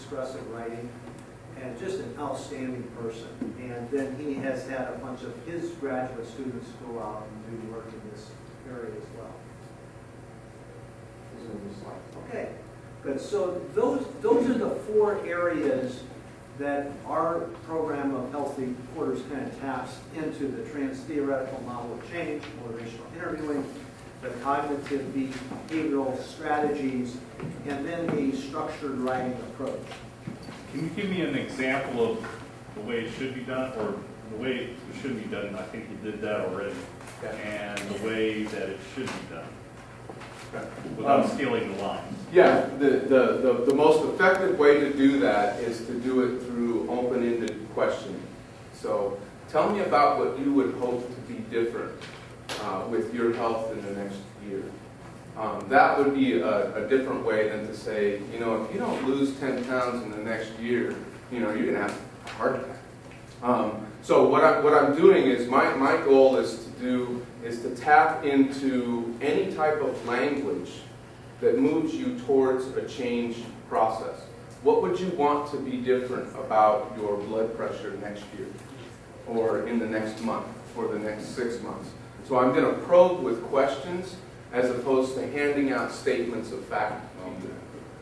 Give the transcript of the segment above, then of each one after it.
expressive writing, and just an outstanding person. And then he has had a bunch of his graduate students go out and do work in this area as well. Okay, good. So those are the 4 areas that our program of Healthy Quarters kind of taps into: the trans-theoretical model of change, motivational interviewing, the cognitive behavioral strategies, and then the structured writing approach. Can you give me an example of the way it should be done, or the way it should be done? I think you did that already. And the way that it should be done, without stealing the lines. Yeah, the most effective way to do that is to do it through open-ended questioning. So tell me about what you would hope to be different with your health in the next year. That would be a different way than to say, you know, if you don't lose 10 pounds in the next year, you know, you're going to have a heart attack. So what I'm doing is, my goal is to tap into any type of language that moves you towards a change process. What would you want to be different about your blood pressure next year, or in the next month, or the next 6 months? So I'm going to probe with questions as opposed to handing out statements of fact to you.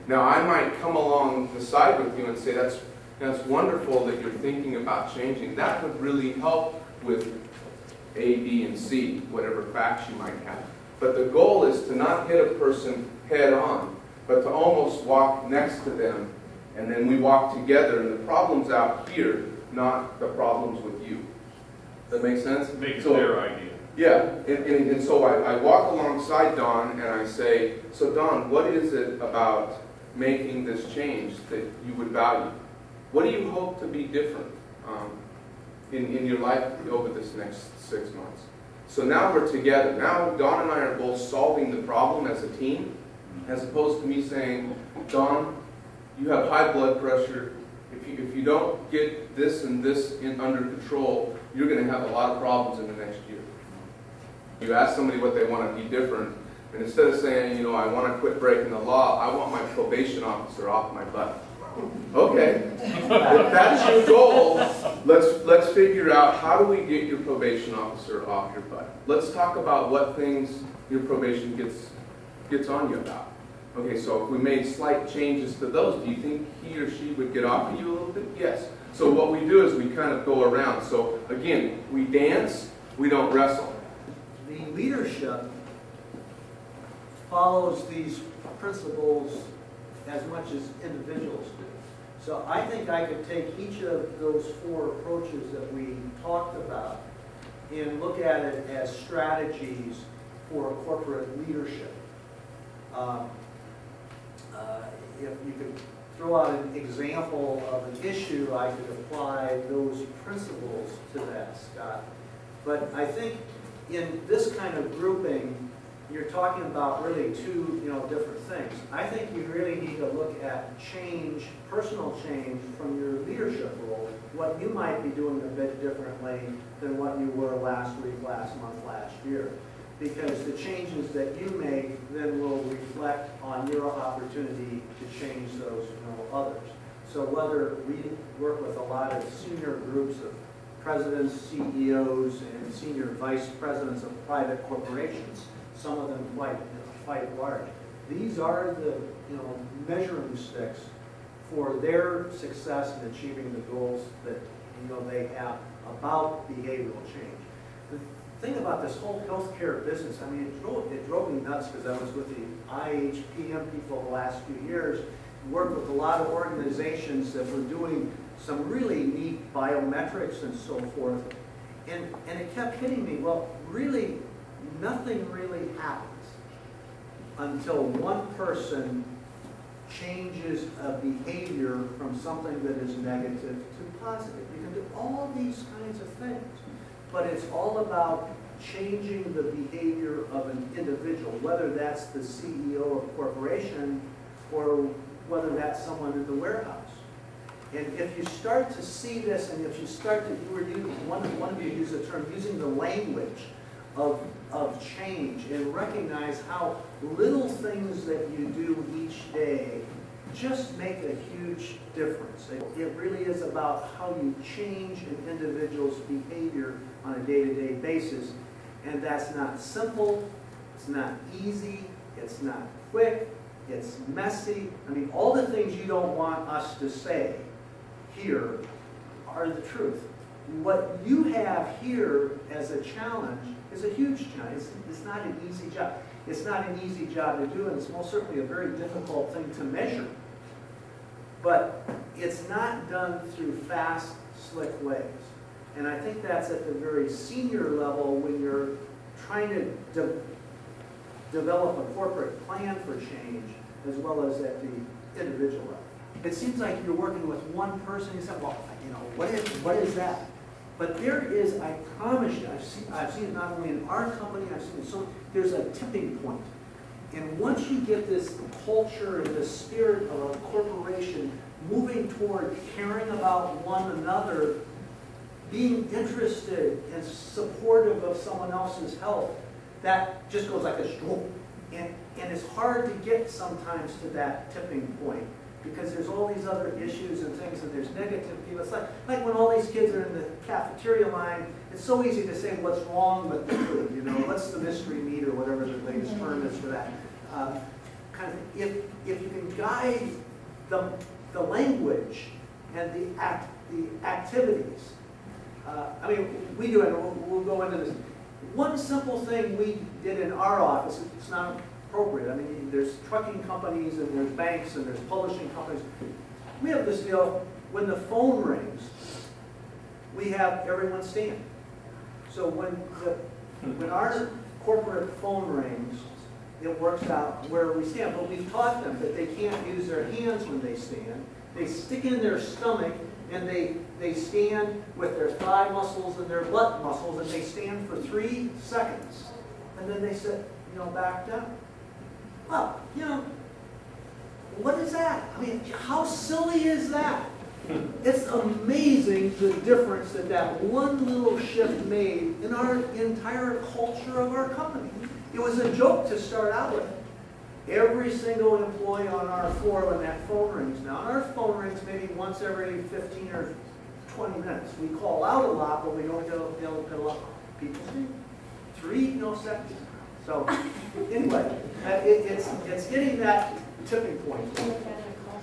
Now, I might come along the side with you and say, that's wonderful that you're thinking about changing. That would really help with A, B, and C, whatever facts you might have. But the goal is to not hit a person head on, but to almost walk next to them, and then we walk together, and the problem's out here, not the problems with you. Does that make sense? Make it their idea. Yeah, and so I walk alongside Don, and I say, so Don, what is it about making this change that you would value? What do you hope to be different in your life over this next 6 months? So now we're together. Now Don and I are both solving the problem as a team, as opposed to me saying, Don, you have high blood pressure. If you don't get this and this under control, you're going to have a lot of problems in the next year. You ask somebody what they want to be different, and instead of saying, you know, I want to quit breaking the law, I want my probation officer off my butt. Okay, if that's your goal, let's figure out, how do we get your probation officer off your butt? Let's talk about what things your probation gets on you about. Okay, so if we made slight changes to those, do you think he or she would get off of you a little bit? Yes. So what we do is we kind of go around. So again, we dance, we don't wrestle. The leadership follows these principles as much as individuals do. So I think I could take each of those 4 approaches that we talked about and look at it as strategies for corporate leadership. If you could throw out an example of an issue, I could apply those principles to that, Scott. But I think in this kind of grouping, you're talking about really 2, different things. I think you really need to look at change, personal change from your leadership role, what you might be doing a bit differently than what you were last week, last month, last year. Because the changes that you make then will reflect on your opportunity to change those others. So whether we work with a lot of senior groups of presidents, CEOs, and senior vice presidents of private corporations, some of them quite large. These are the measuring sticks for their success in achieving the goals that they have about behavioral change. The thing about this whole healthcare business, I mean, it drove me nuts because I was with the IHPM people the last few years, worked with a lot of organizations that were doing some really neat biometrics and so forth, and it kept hitting me, well, really, nothing really happens until one person changes a behavior from something that is negative to positive. You can do all these kinds of things, but it's all about changing the behavior of an individual, whether that's the CEO of a corporation or whether that's someone in the warehouse. And if you start to see this, and if you start to, one of you used the term, using the language of change, and recognize how little things that you do each day just make a huge difference. It really is about how you change an individual's behavior on a day-to-day basis. And that's not simple, it's not easy, it's not quick, it's messy. I mean, all the things you don't want us to say here are the truth. What you have here as a challenge is a huge challenge. It's not an easy job. It's not an easy job to do, and it's most certainly a very difficult thing to measure. But it's not done through fast, slick ways. And I think that's at the very senior level when you're trying to develop a corporate plan for change, as well as at the individual level. It seems like you're working with one person. You said, well, you know, what is that? But there is, I promise you, I've seen it not only in our company, I've seen it so, there's a tipping point. And once you get this culture and the spirit of a corporation moving toward caring about one another, being interested and supportive of someone else's health, that just goes like a stroke. And it's hard to get sometimes to that tipping point, because there's all these other issues and things, and there's negative people. It's like when all these kids are in the cafeteria line, it's so easy to say what's wrong with the food, you know, what's the mystery meat or whatever the latest term is for that. Kind of, if you can guide the language and the activities, I mean, we do it, we'll go into this. One simple thing we did in our office, it's not appropriate. I mean, there's trucking companies and there's banks and there's publishing companies. We have this deal, when the phone rings, we have everyone stand. So when our corporate phone rings, it works out where we stand. But we've taught them that they can't use their hands when they stand. They stick in their stomach and they stand with their thigh muscles and their butt muscles, and they stand for 3 seconds. And then they sit, you know, back down. Well, you know, what is that? I mean, how silly is that? It's amazing the difference that one little shift made in our entire culture of our company. It was a joke to start out with. Every single employee on our floor, when that phone rings now, and our phone rings maybe once every 15 or 20 minutes. We call out a lot, but we don't get a lot. People see 3 seconds. So anyway, it's getting that tipping point.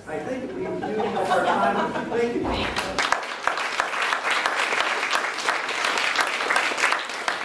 I think we've used up our time. Thank you.